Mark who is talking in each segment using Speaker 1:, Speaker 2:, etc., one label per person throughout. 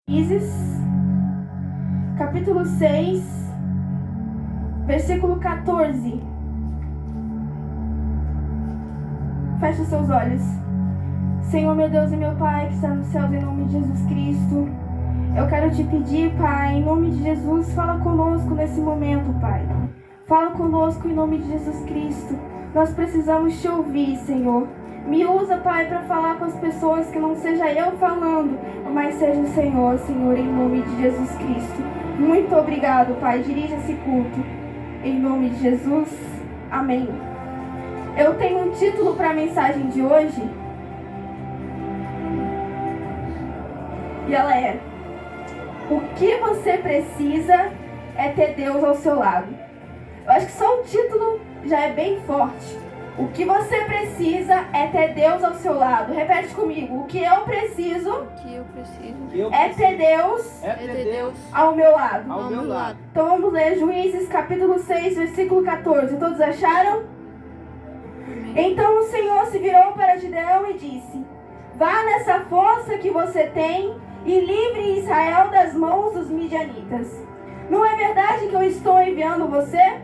Speaker 1: Juízes, capítulo 6, versículo 14. Feche os seus olhos. Senhor, meu Deus e meu Pai, que está nos céus, em nome de Jesus Cristo, eu quero te pedir, Pai, em nome de Jesus, fala conosco nesse momento, Pai. Fala conosco em nome de Jesus Cristo. Nós precisamos te ouvir, Senhor. Me usa, Pai, para falar com as pessoas, que não seja eu falando, mas seja o Senhor, Senhor, em nome de Jesus Cristo. Muito obrigado, Pai. Dirija esse culto. Em nome de Jesus. Amém. Eu tenho um título para a mensagem de hoje. E ela é: o que você precisa é ter Deus ao seu lado. Eu acho que só o título já é bem forte. O que você precisa é ter Deus ao seu lado. Repete comigo. O que eu preciso é ter Deus ao meu lado. Então vamos ler Juízes capítulo 6, versículo 14. Todos acharam? Então o Senhor se virou para Gideão e disse: vá nessa força que você tem e livre Israel das mãos dos midianitas. Não é verdade que eu estou enviando você?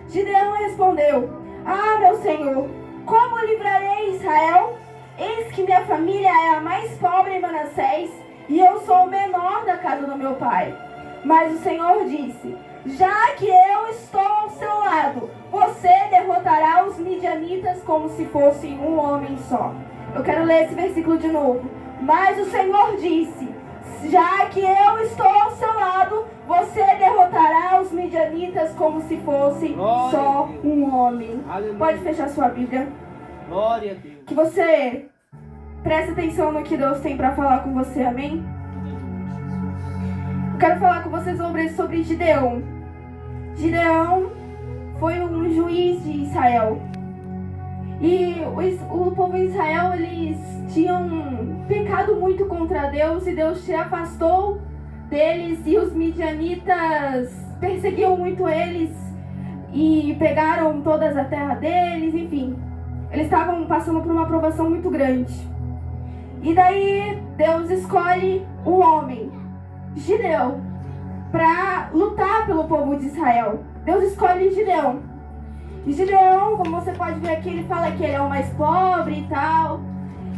Speaker 1: Gideão respondeu: ah, meu Senhor, como livrarei Israel? Eis que minha família é a mais pobre em Manassés, e eu sou o menor da casa do meu pai. Mas o Senhor disse: já que eu estou ao seu lado, você derrotará os midianitas como se fosse um homem só. Eu quero ler esse versículo de novo. Mas o Senhor disse: já que eu estou ao seu lado, você derrotará os midianitas como se fosse só um homem. Aleluia. Pode fechar sua Bíblia.
Speaker 2: Glória a Deus.
Speaker 1: Que você preste atenção no que Deus tem para falar com você, amém? Eu quero falar com você sobre Gideão. Gideão foi um juiz de Israel. E o povo de Israel, eles tinham pecado muito contra Deus, e Deus se afastou deles, e os midianitas perseguiam muito eles e pegaram toda a terra deles, enfim. Eles estavam passando por uma provação muito grande. E daí Deus escolhe um homem, Gideão, para lutar pelo povo de Israel. Deus escolhe Gideão. E Gideão, como você pode ver aqui, ele fala que ele é o mais pobre e tal.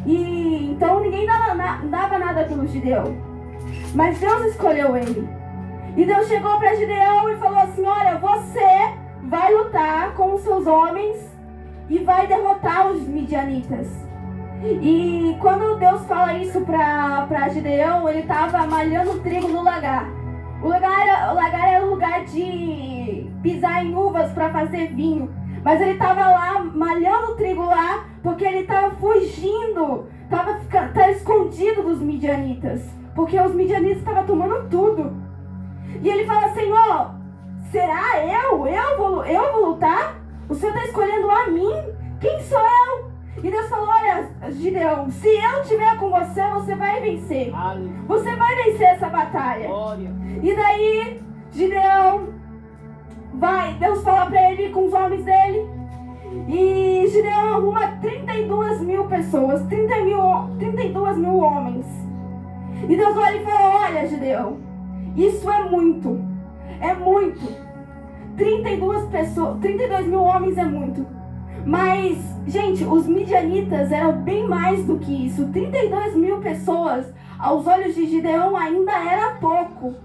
Speaker 1: E então ninguém dava nada pelo Gideão. Mas Deus escolheu ele. E Deus chegou para Gideão e falou assim: olha, você vai lutar com os seus homens e vai derrotar os midianitas. E quando Deus fala isso para Gideão, ele estava malhando trigo no lagar. O lagar era o lugar de pisar em uvas para fazer vinho. Mas ele estava lá malhando trigo lá porque ele estava fugindo, estava escondido dos midianitas, porque os midianitas estavam tomando tudo. E ele fala: Senhor, será eu vou lutar? O Senhor está escolhendo a mim? Quem sou eu? E Deus falou: olha, Gideão, se eu estiver com você, você vai vencer. Você vai vencer essa batalha. Glória. E daí Gideão vai, Deus fala para ele com os homens dele. E Gideão arruma 32 mil pessoas, 32 mil homens. E Deus olha e fala: olha, Gideão, isso é muito. 32 mil homens é muito. Mas, gente, os midianitas eram bem mais do que isso. 32 mil pessoas, aos olhos de Gideão, ainda era pouco.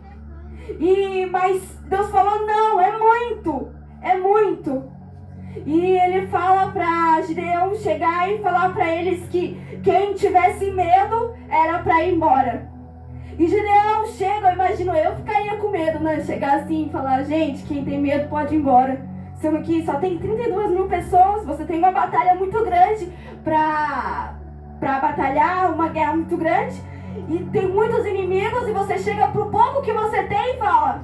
Speaker 1: Mas Deus falou: não, é muito. E ele fala para Gideão chegar e falar para eles que quem tivesse medo era para ir embora. E Gideão chega, eu imagino, eu ficaria com medo, né? Chegar assim e falar: gente, quem tem medo pode ir embora. Sendo que só tem 32 mil pessoas, você tem uma batalha muito grande para batalhar, uma guerra muito grande. E tem muitos inimigos, e você chega pro pouco que você tem e fala: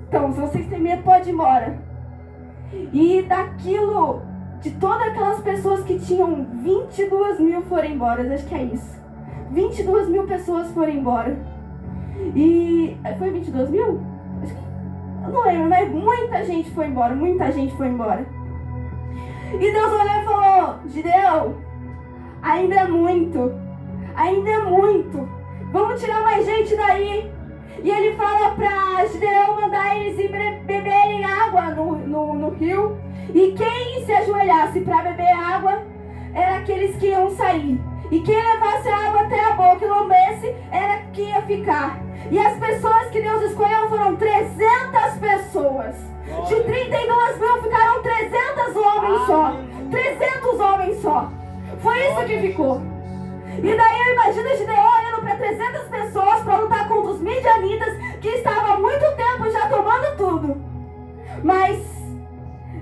Speaker 1: então, se vocês têm medo, pode ir embora. E daquilo, de todas aquelas pessoas que tinham, 22 mil foram embora, acho que é isso. 22 mil pessoas foram embora. E foi 22 mil? Eu não lembro, mas muita gente foi embora. E Deus olhou e falou: Gideão, ainda é muito. Vamos tirar mais gente daí. eles irem beberem água no rio. E quem se ajoelhasse para beber água era aqueles que iam sair. E quem levasse a água até a boca e lambesse era que ia ficar. E as pessoas que Deus escolheu foram 300 pessoas. De 32 mil ficaram 300 homens só. 300 homens só. Foi isso que ficou. E daí eu imagino Gideão olhando para 300 pessoas para lutar contra os midianitas que estavam há muito tempo já tomando tudo. Mas,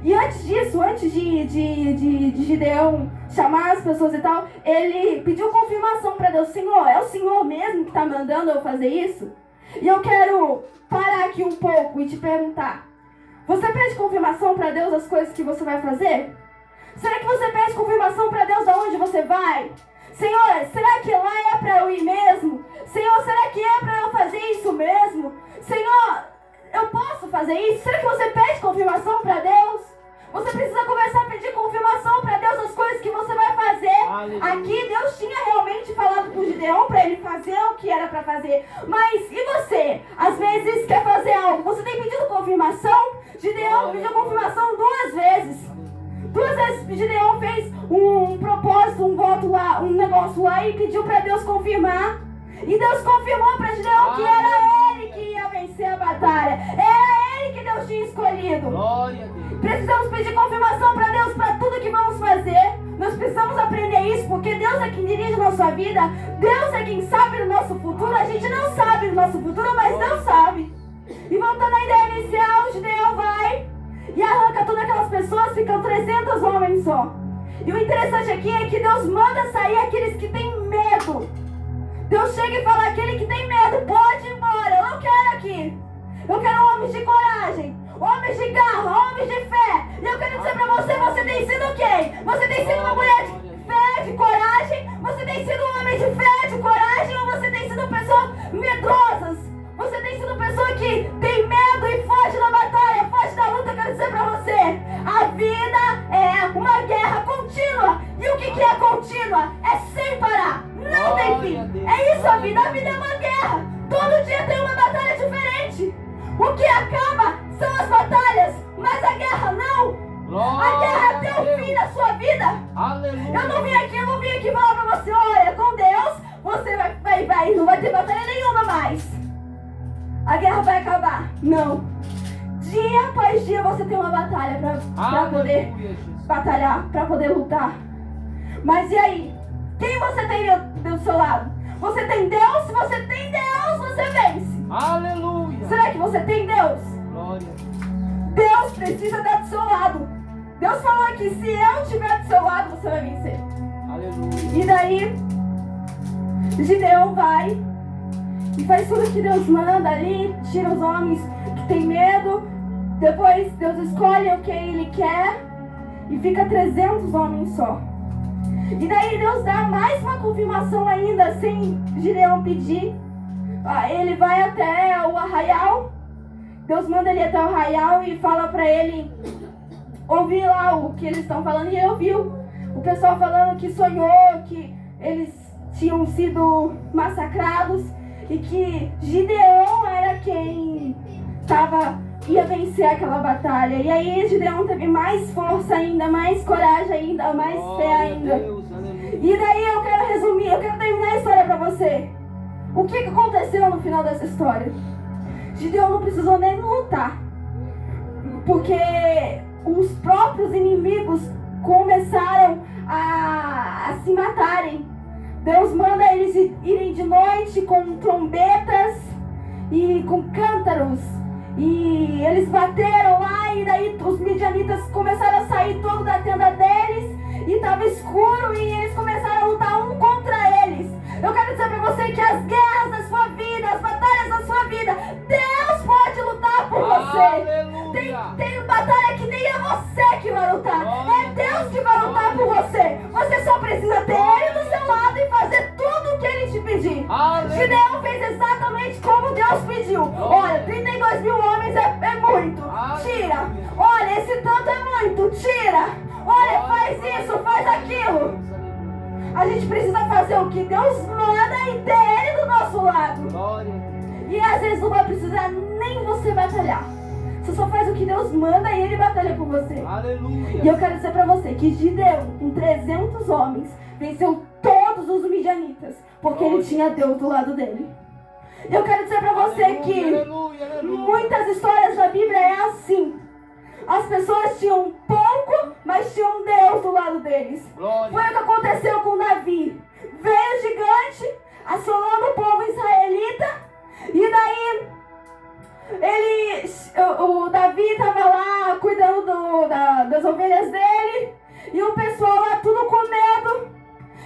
Speaker 1: e antes disso, antes de Gideão chamar as pessoas e tal, ele pediu confirmação para Deus. Senhor, é o Senhor mesmo que está mandando eu fazer isso? E eu quero parar aqui um pouco e te perguntar. Você pede confirmação para Deus das coisas que você vai fazer? Será que você pede confirmação para Deus de onde você vai? Senhor, será que lá é para eu ir mesmo? Senhor, será que é para eu fazer isso mesmo? Senhor, eu posso fazer isso? Será que você pede confirmação para Deus? Você precisa começar a pedir confirmação para Deus das coisas que você vai fazer. Aleluia. Aqui Deus tinha realmente falado com Gideão para ele fazer o que era para fazer. Mas e você? Às vezes quer fazer algo. Você tem pedido confirmação? Gideão pediu confirmação 2 vezes. 2 vezes Gideão fez um propósito, um voto lá, um negócio lá e pediu para Deus confirmar. E Deus confirmou para Gideão que era ele que ia vencer a batalha. Era ele que Deus tinha escolhido. Glória a Deus. Precisamos pedir confirmação para Deus para tudo que vamos fazer. Nós precisamos aprender isso, porque Deus é quem dirige a nossa vida. Deus é quem sabe do nosso futuro. A gente não sabe do nosso futuro, mas Deus sabe. E voltando à ideia inicial, Gideão vai e arranca todas aquelas pessoas, ficam 300 homens só. E o interessante aqui é que Deus manda sair aqueles que têm medo. Deus chega e fala, aquele que tem medo, pode ir embora, eu não quero aqui. Eu quero homens de coragem, homens de garra, homens de fé. E eu quero dizer pra você, você tem sido quem? Você tem sido uma mulher de fé, de coragem? Você tem sido um homem de fé, de coragem? Ou você tem sido pessoas medrosas? Você tem sido pessoa que tem medo e foge da batalha, foge da luta? Eu quero dizer pra você, a vida é uma guerra contínua. E o que é contínua? É sem parar, não tem fim. É isso a vida é uma guerra. Todo dia tem uma batalha diferente. O que acaba são as batalhas, mas a guerra não. A guerra é até o fim da sua vida. Aleluia. Eu não vim aqui falar pra você, olha, com Deus você não vai ter batalha nenhuma mais. A guerra vai acabar. Não. Dia após dia você tem uma batalha pra poder batalhar, pra poder lutar. Mas e aí? Quem você tem do seu lado? Você tem Deus? Se você tem Deus, você vence. Aleluia. Será que você tem Deus? Glória. Deus precisa estar do seu lado. Deus falou que se eu estiver do seu lado, você vai vencer. Aleluia. E daí, Gideão vai e faz tudo que Deus manda ali, tira os homens que tem medo. Depois Deus escolhe o que ele quer e fica 300 homens só. E daí Deus dá mais uma confirmação ainda, sem Gideão pedir. Ele vai até o arraial. Deus manda ele até o arraial e fala pra ele ouvir lá o que eles estão falando. E ele ouviu o pessoal falando que sonhou que eles tinham sido massacrados e que Gideão era quem ia vencer aquela batalha. E aí Gideão teve mais força ainda, mais coragem ainda, mais fé ainda. Deus, e daí eu quero resumir, eu quero terminar a história pra você. O que aconteceu no final dessa história? Gideão não precisou nem lutar, porque os próprios inimigos começaram a se matarem. Deus manda eles irem de noite com trombetas e com cântaros. E eles bateram lá e daí os midianitas começaram a sair todo da tenda deles. E estava escuro e eles começaram a lutar um contra eles. Eu quero dizer pra você que as guerras da sua vida, as batalhas da sua vida, Deus pode lutar por você. Tem batalha que nem é você que vai lutar. É Deus que vai lutar por você. Você só precisa ter Ele do seu lado e fazer tudo o que Ele te pedir. Gideão fez exatamente como Deus pediu. Olha, 32 mil homens é muito. Tira. Olha, esse tanto é muito. Tira. Olha, faz isso, faz aquilo. A gente precisa fazer o que Deus manda e ter Ele do nosso lado. E às vezes não vai precisar nem você batalhar. Você só faz o que Deus manda e Ele batalha por você.
Speaker 2: Aleluia.
Speaker 1: E eu quero dizer pra você que Gideão, com 300 homens, venceu todos os midianitas, porque ele tinha Deus do lado dele. Eu quero dizer pra você que muitas histórias da Bíblia é assim. As pessoas tinham pouco, mas tinham Deus do lado deles.
Speaker 2: Glória.
Speaker 1: Foi o que aconteceu com Davi. Veio o gigante, assolando o povo israelita, e daí o Davi estava lá cuidando das ovelhas dele, e o pessoal lá tudo com medo.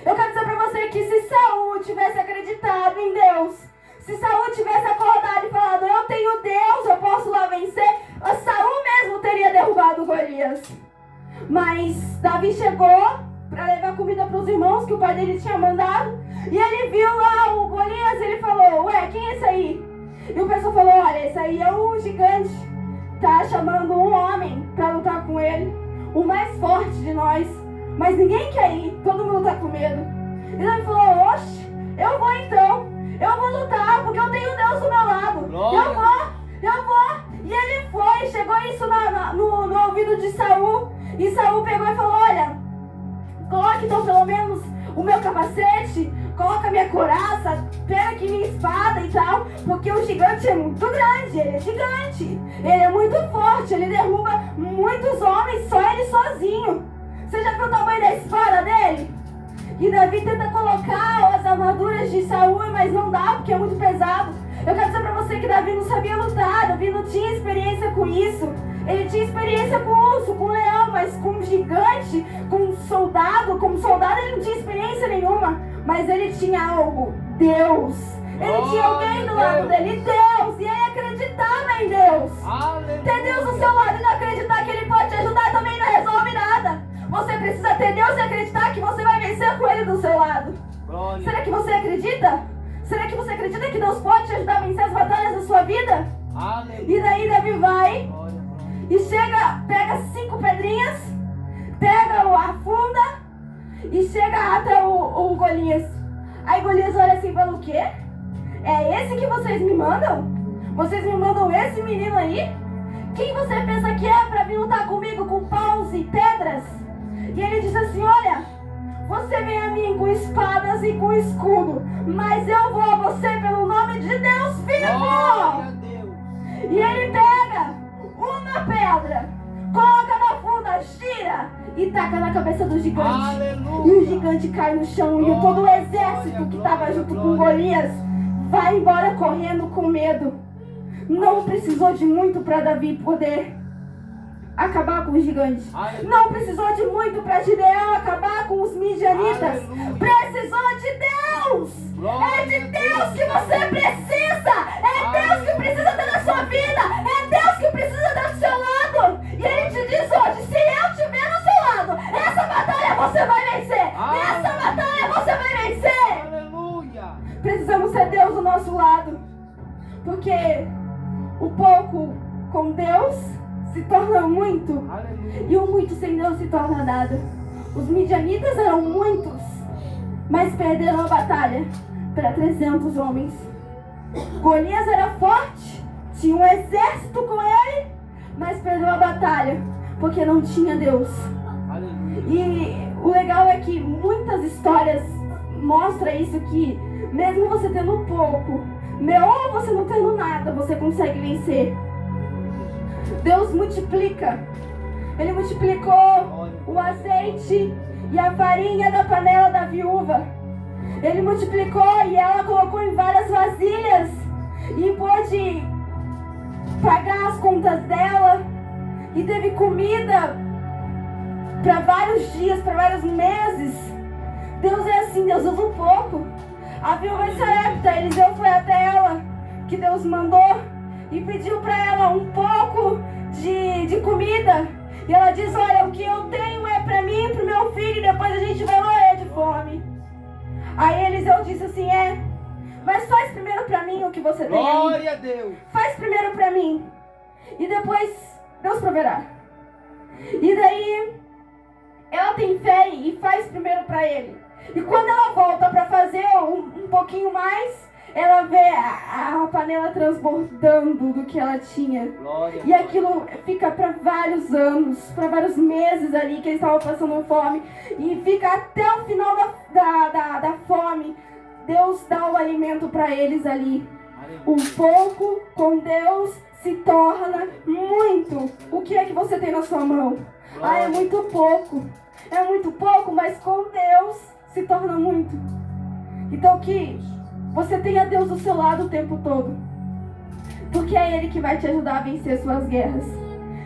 Speaker 1: Eu quero dizer pra você que se Saul tivesse acreditado em Deus, se Saul tivesse acordado e falado, eu tenho Deus, eu posso lá vencer, Saul mesmo teria derrubado Golias. Mas Davi chegou para levar comida para os irmãos que o pai dele tinha mandado, e ele viu lá o Golias e ele falou, ué, quem é esse aí? E o pessoal falou, olha, esse aí é o gigante, tá chamando um homem para lutar com ele, o mais forte de nós, mas ninguém quer ir, todo mundo tá com medo. E ele falou, oxe, eu vou então, eu vou lutar, porque eu tenho Deus do meu lado.
Speaker 2: Glória.
Speaker 1: Eu vou. E ele foi, chegou isso no ouvido de Saul, e Saul pegou e falou, olha, coloque então pelo menos o meu capacete, coloca a minha couraça, pega aqui minha espada e tal, porque o gigante é muito grande, ele é gigante, ele é muito forte, ele derruba muitos homens, só ele sozinho. Você já viu o tamanho da espada dele? E Davi tenta colocar as armaduras de Saul, mas não dá porque é muito pesado. Eu quero dizer pra você que Davi não sabia lutar, Davi não tinha experiência com isso. Ele tinha experiência com urso, com leão, mas com gigante, com soldado, como soldado ele não tinha experiência nenhuma. Mas ele tinha algo, Deus. Ele tinha alguém do lado dele, Deus. E ele acreditava em Deus.
Speaker 2: Aleluia.
Speaker 1: Ter Deus do seu lado e não acreditar que Ele pode te ajudar também não resolve nada. Você precisa ter Deus e acreditar que você vai vencer com Ele do seu lado.
Speaker 2: Glória.
Speaker 1: Será que você acredita? Será que você acredita que Deus pode te ajudar a vencer as batalhas da sua vida?
Speaker 2: Aleluia.
Speaker 1: E daí Davi vai
Speaker 2: Glória.
Speaker 1: e chega, pega 5 pedrinhas, pega a funda e chega até o Golias. Aí Golias olha assim e fala, o quê? É esse que vocês me mandam? Vocês me mandam esse menino aí? Quem você pensa que é para vir lutar comigo com paus e pedras? E ele diz assim, olha, você vem a mim com espadas e com escudo, mas eu vou a você pelo nome de Deus vivo!
Speaker 2: Glória a Deus.
Speaker 1: E ele pega uma pedra, coloca na funda, gira e taca na cabeça do gigante.
Speaker 2: Aleluia.
Speaker 1: E o gigante cai no chão e todo o exército que estava junto com Golias vai embora correndo com medo. Não precisou de muito para Davi poder acabar com os gigantes. Não precisou de muito para Gideão acabar com os midianitas.
Speaker 2: Aleluia.
Speaker 1: Precisou de Deus. É de Deus que você precisa. É Deus que precisa ter na sua vida. É Deus que precisa ter do seu lado. E Ele te diz hoje, se eu estiver no seu lado, essa batalha você vai vencer. Essa batalha você vai vencer.
Speaker 2: Aleluia.
Speaker 1: Precisamos ter Deus do nosso lado. Porque o pouco com Deus se torna muito.
Speaker 2: Aleluia.
Speaker 1: E o muito sem Deus se torna nada. Os midianitas eram muitos, mas perderam a batalha para 300 homens. Golias era forte, tinha um exército com ele, mas perdeu a batalha porque não tinha Deus.
Speaker 2: Aleluia.
Speaker 1: E o legal é que muitas histórias mostram isso, que mesmo você tendo pouco, ou você não tendo nada, você consegue vencer. Deus multiplica. Ele multiplicou o azeite e a farinha da panela da viúva. Ele multiplicou e ela colocou em várias vasilhas e pôde pagar as contas dela. E teve comida para vários dias, para vários meses. Deus é assim, Deus usa um pouco. A viúva de Sarepta, Eliseu foi até ela, que Deus mandou, e pediu para ela um pouco de comida. E ela diz, olha, o que eu tenho é para mim e para o meu filho, e depois a gente vai morrer de fome. Aí Eliseu disse assim, mas faz primeiro para mim o que você tem aí.
Speaker 2: Glória a Deus.
Speaker 1: Faz primeiro para mim, e depois Deus proverá. E daí ela tem fé e faz primeiro para ele. E quando ela volta para fazer um pouquinho mais, ela vê a panela transbordando do que ela tinha.
Speaker 2: Glória.
Speaker 1: E aquilo fica para vários anos, para vários meses ali que eles estavam passando fome. E fica até o final da fome. Deus dá o alimento para eles ali. Um pouco com Deus se torna muito. O que é que você tem na sua mão? Ah, é muito pouco. É muito pouco, mas com Deus se torna muito. Então que você tenha Deus do seu lado o tempo todo. Porque é Ele que vai te ajudar a vencer as suas guerras.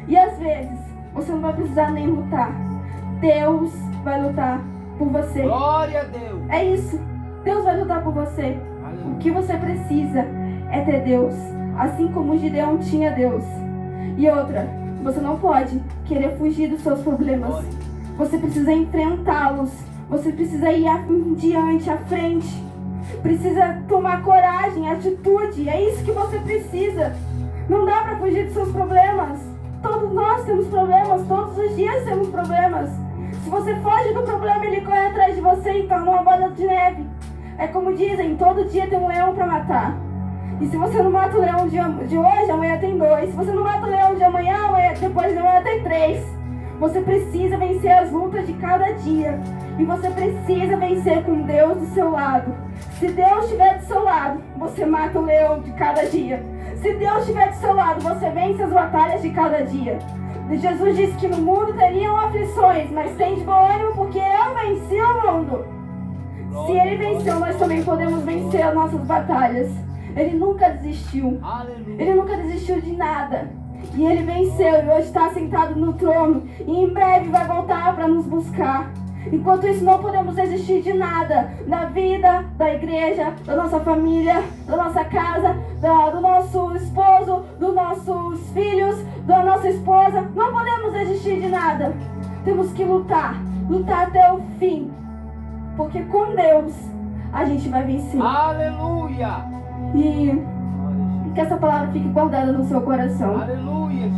Speaker 1: E às vezes, você não vai precisar nem lutar. Deus vai lutar por você.
Speaker 2: Glória a Deus.
Speaker 1: É isso. Deus vai lutar por você. O que você precisa é ter Deus. Assim como Gideão tinha Deus. E outra, você não pode querer fugir dos seus problemas. Você precisa enfrentá-los. Você precisa ir adiante, à frente. Precisa tomar coragem, atitude. É isso que você precisa. Não dá para fugir dos seus problemas. Todos nós temos problemas. Todos os dias temos problemas. Se você foge do problema, ele corre atrás de você e torna uma bola de neve. É como dizem, todo dia tem um leão para matar. E se você não mata o leão de hoje, amanhã tem 2. Se você não mata o leão de amanhã, depois de amanhã tem 3. Você precisa vencer as lutas de cada dia. E você precisa vencer com Deus do seu lado. Se Deus estiver do seu lado, você mata o leão de cada dia. Se Deus estiver do seu lado, você vence as batalhas de cada dia. E Jesus disse que no mundo teriam aflições, mas tem de bom ânimo porque eu venci o mundo. Se Ele venceu, nós também podemos vencer as nossas batalhas. Ele nunca desistiu. Ele nunca desistiu de nada. E Ele venceu e hoje está sentado no trono. E em breve vai voltar para nos buscar. Enquanto isso, não podemos desistir de nada. Da vida, da igreja, da nossa família, da nossa casa, do nosso esposo, dos nossos filhos, da nossa esposa. Não podemos desistir de nada. Temos que lutar. Lutar até o fim. Porque com Deus, a gente vai vencer.
Speaker 2: Aleluia.
Speaker 1: E que essa palavra fique guardada no seu coração.
Speaker 2: Aleluia.